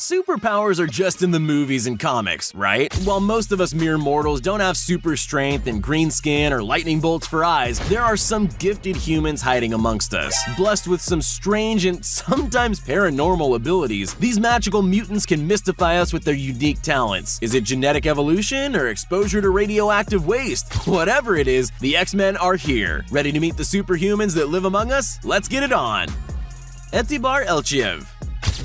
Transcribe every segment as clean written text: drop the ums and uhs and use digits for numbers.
Superpowers are just in the movies and comics, right? While most of us mere mortals don't have super strength and green skin or lightning bolts for eyes, there are some gifted humans hiding amongst us. Blessed with some strange and sometimes paranormal abilities, these magical mutants can mystify us with their unique talents. Is it genetic evolution or exposure to radioactive waste? Whatever it is, the X-Men are here. Ready to meet the superhumans that live among us? Let's get it on! Etibar Elchiev.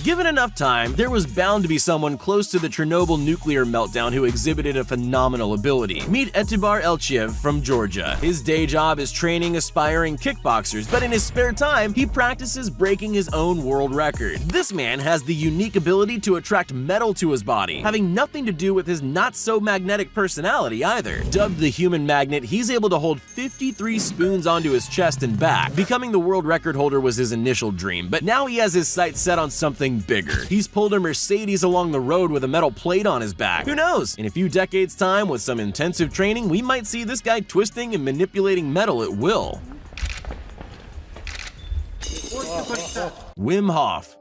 Given enough time, there was bound to be someone close to the Chernobyl nuclear meltdown who exhibited a phenomenal ability. Meet Etibar Elchiev from Georgia. His day job is training aspiring kickboxers, but in his spare time, he practices breaking his own world record. This man has the unique ability to attract metal to his body, having nothing to do with his not-so-magnetic personality either. Dubbed the Human Magnet, he's able to hold 53 spoons onto his chest and back. Becoming the world record holder was his initial dream, but now he has his sights set on something bigger. He's pulled a Mercedes along the road with a metal plate on his back. Who knows? In a few decades' time, with some intensive training, we might see this guy twisting and manipulating metal at will. Wim Hof.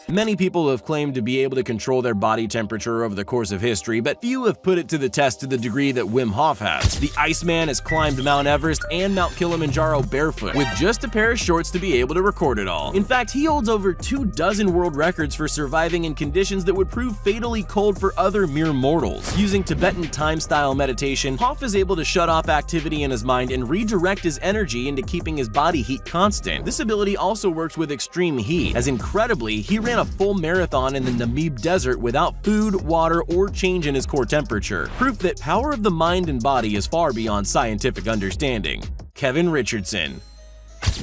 Many people have claimed to be able to control their body temperature over the course of history, but few have put it to the test to the degree that Wim Hof has. The Iceman has climbed Mount Everest and Mount Kilimanjaro barefoot, with just a pair of shorts to be able to record it all. In fact, he holds over 24 world records for surviving in conditions that would prove fatally cold for other mere mortals. Using Tibetan time-style meditation, Hof is able to shut off activity in his mind and redirect his energy into keeping his body heat constant. This ability also works with extreme heat, as incredibly, he ran a full marathon in the Namib Desert without food, water, or change in his core temperature. Proof that power of the mind and body is far beyond scientific understanding. Kevin Richardson.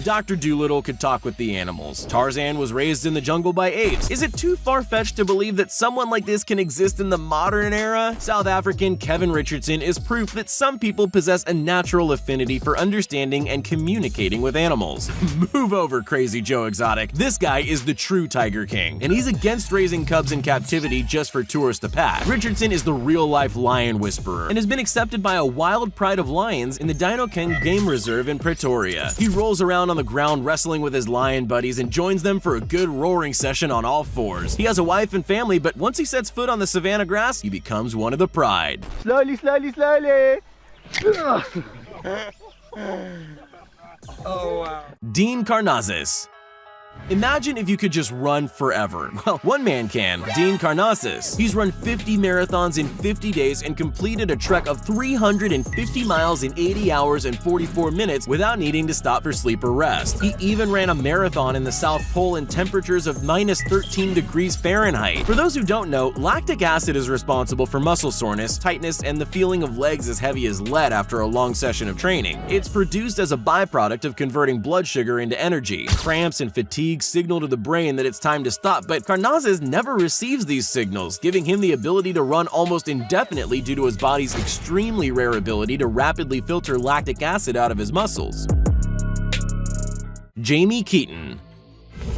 Dr. Dolittle could talk with the animals. Tarzan was raised in the jungle by apes. Is it too far-fetched to believe that someone like this can exist in the modern era? South African Kevin Richardson is proof that some people possess a natural affinity for understanding and communicating with animals. Move over, Crazy Joe Exotic. This guy is the true Tiger King, and he's against raising cubs in captivity just for tourists to pat. Richardson is the real-life lion whisperer and has been accepted by a wild pride of lions in the Dino King Game Reserve in Pretoria. He rolls around on the ground wrestling with his lion buddies and joins them for a good roaring session on all fours. He has a wife and family, but once he sets foot on the savannah grass, he becomes one of the pride. Slowly, slowly, slowly. Oh, wow. Dean Karnazes. Imagine if you could just run forever. Well, one man can, Dean Karnazes. He's run 50 marathons in 50 days and completed a trek of 350 miles in 80 hours and 44 minutes without needing to stop for sleep or rest. He even ran a marathon in the South Pole in temperatures of -13 degrees Fahrenheit. For those who don't know, lactic acid is responsible for muscle soreness, tightness, and the feeling of legs as heavy as lead after a long session of training. It's produced as a byproduct of converting blood sugar into energy. Cramps and fatigue signal to the brain that it's time to stop, but Karnazes never receives these signals, giving him the ability to run almost indefinitely due to his body's extremely rare ability to rapidly filter lactic acid out of his muscles. Jamie Keaton.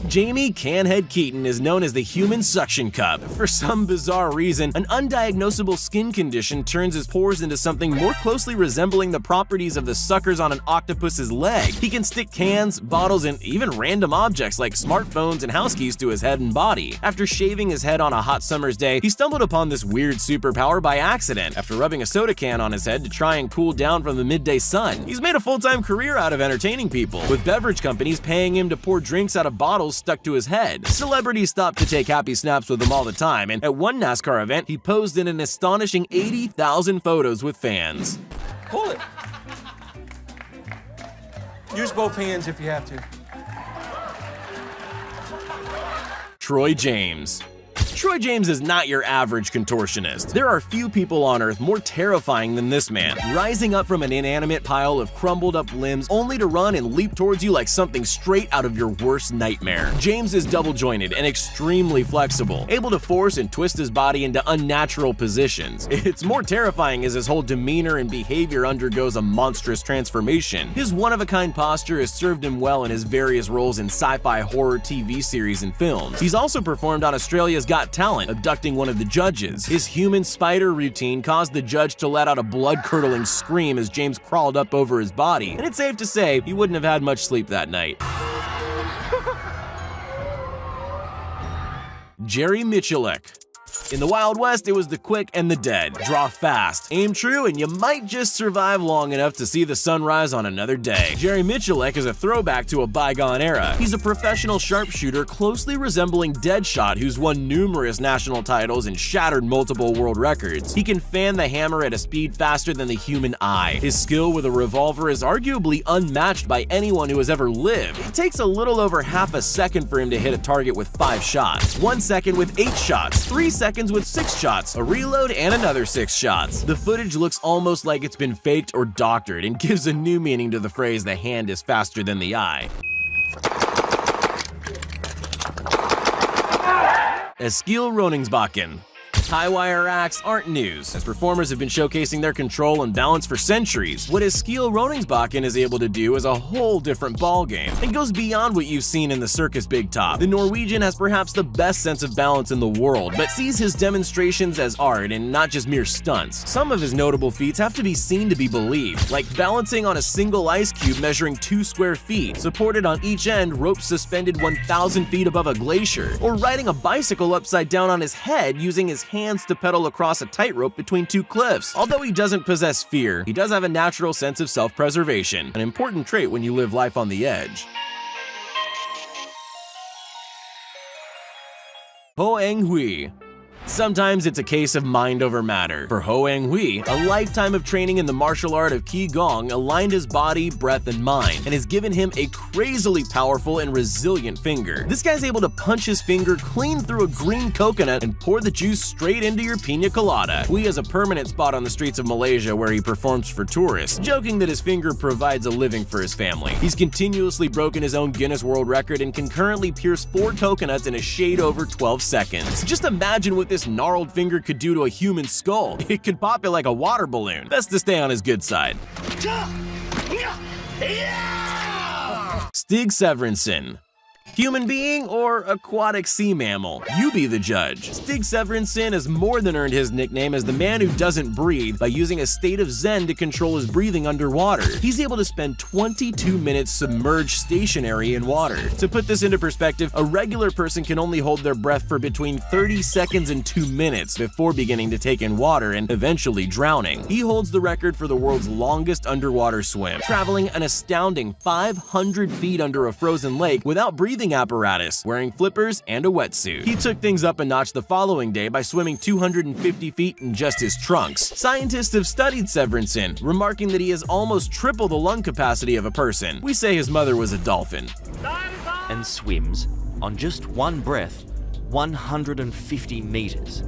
Jamie Canhead Keaton is known as the human suction cup. For some bizarre reason, an undiagnosable skin condition turns his pores into something more closely resembling the properties of the suckers on an octopus's leg. He can stick cans, bottles, and even random objects like smartphones and house keys to his head and body. After shaving his head on a hot summer's day, he stumbled upon this weird superpower by accident after rubbing a soda can on his head to try and cool down from the midday sun. He's made a full-time career out of entertaining people, with beverage companies paying him to pour drinks out of bottles stuck to his head. Celebrities stopped to take happy snaps with him all the time, and at one NASCAR event, he posed in an astonishing 80,000 photos with fans. Pull it. Use both hands if you have to. Troy James. Troy James is not your average contortionist. There are few people on Earth more terrifying than this man, rising up from an inanimate pile of crumbled up limbs only to run and leap towards you like something straight out of your worst nightmare. James is double-jointed and extremely flexible, able to force and twist his body into unnatural positions. It's more terrifying as his whole demeanor and behavior undergoes a monstrous transformation. His one-of-a-kind posture has served him well in his various roles in sci-fi horror TV series and films. He's also performed on Australia's Got Talent, abducting one of the judges. His human spider routine caused the judge to let out a blood-curdling scream as James crawled up over his body, and it's safe to say he wouldn't have had much sleep that night. Jerry Michalek. In the Wild West, it was the quick and the dead. Draw fast, aim true, and you might just survive long enough to see the sunrise on another day. Jerry Michalek is a throwback to a bygone era. He's a professional sharpshooter closely resembling Deadshot, who's won numerous national titles and shattered multiple world records. He can fan the hammer at a speed faster than the human eye. His skill with a revolver is arguably unmatched by anyone who has ever lived. It takes a little over half a second for him to hit a target with 5 shots, 1 second with 8 shots, 3 seconds with 6 shots, a reload, and another 6 shots. The footage looks almost like it's been faked or doctored and gives a new meaning to the phrase "the hand is faster than the eye." Eskil Roningsbakken. High wire acts aren't news, as performers have been showcasing their control and balance for centuries. What Eskil Roningsbakken is able to do is a whole different ballgame, and goes beyond what you've seen in the circus big top. The Norwegian has perhaps the best sense of balance in the world, but sees his demonstrations as art and not just mere stunts. Some of his notable feats have to be seen to be believed, like balancing on a single ice cube measuring 2 square feet, supported on each end, ropes suspended 1,000 feet above a glacier, or riding a bicycle upside down on his head using his hands to pedal across a tightrope between 2 cliffs. Although he doesn't possess fear, he does have a natural sense of self-preservation, an important trait when you live life on the edge. Ho Eng Hui. Sometimes it's a case of mind over matter. For Ho Eng Hui, a lifetime of training in the martial art of Qigong aligned his body, breath, and mind, and has given him a crazily powerful and resilient finger. This guy's able to punch his finger clean through a green coconut and pour the juice straight into your pina colada. Hui has a permanent spot on the streets of Malaysia where he performs for tourists, joking that his finger provides a living for his family. He's continuously broken his own Guinness World Record and can currently pierce 4 coconuts in a shade over 12 seconds. Just imagine what this gnarled finger could do to a human skull. It could pop it like a water balloon. Best to stay on his good side. Stig Severinsen. Human being or aquatic sea mammal? You be the judge. Stig Severinsen has more than earned his nickname as the man who doesn't breathe by using a state of zen to control his breathing underwater. He's able to spend 22 minutes submerged stationary in water. To put this into perspective, a regular person can only hold their breath for between 30 seconds and 2 minutes before beginning to take in water and eventually drowning. He holds the record for the world's longest underwater swim, traveling an astounding 500 feet under a frozen lake without breathing apparatus, wearing flippers and a wetsuit. He took things up a notch the following day by swimming 250 feet in just his trunks. Scientists have studied Severinsen, remarking that he has almost triple the lung capacity of a person. We say his mother was a dolphin. And swims, on just one breath, 150 meters.